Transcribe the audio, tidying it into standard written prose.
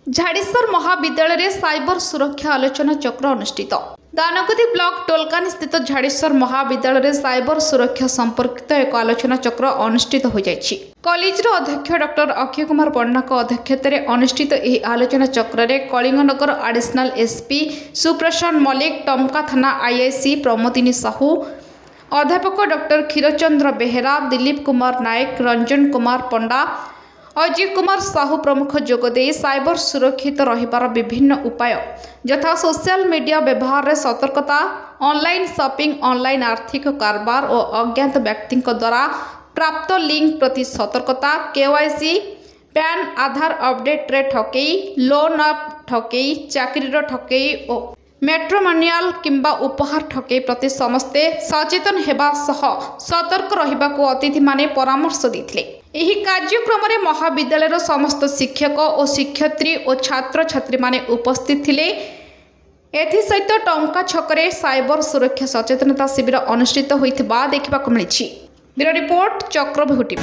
झाड़ेश्वर महाविद्यालय साइबर सुरक्षा आलोचना चक्र अनुष्ठित। दानगदी ब्लॉक टोलकानी स्थित झाड़ेश्वर महाविद्यालय साइबर सुरक्षा संपर्कित एक आलोचना चक्र अनुष्ठित हो जाइछि। कॉलेजर अध्यक्ष डॉक्टर अक्षय कुमार पण्डा अध्यक्षतार अनुष्ठित यह आलोचना चक्र में कलिंगनगर एडिशनल एसपी सुप्रसाद मल्लिक, टमका थाना आईआईसी प्रमोदिनी साहू, अध्यापक डॉक्टर क्षीरचंद्र बेहेरा, दिलीप कुमार नायक, रंजन कुमार पंडा, अजय कुमार साहू प्रमुख जोगदे साइबर सुरक्षित रहिबार विभिन्न उपाय यथा सोशल मीडिया व्यवहार में सतर्कता, ऑनलाइन शॉपिंग, ऑनलाइन आर्थिक कारबार और अज्ञात व्यक्ति द्वारा प्राप्त लिंक प्रति सतर्कता, केवाईसी, पैन आधार अपडेट रे ठकई, लोन अप ठकई, चाकरी ठकई और मैट्रिमोनियल किंबा उपहार ठकई प्रति समस्ते सचेतन हेबा सह सतर्क रहिबाको अतिथि माने परामर्श देथिले। एही कार्यक्रम में महाविद्यालय समस्त शिक्षक और शिक्षयित्री और छात्र छात्री माने उपस्थित थिले। एथिसहित टंका छकरे साइबर सुरक्षा सचेतनता शिविर अनुष्ठित होइथिबा देखिबाको मिलिछि। Bureau report चक्रभूटी।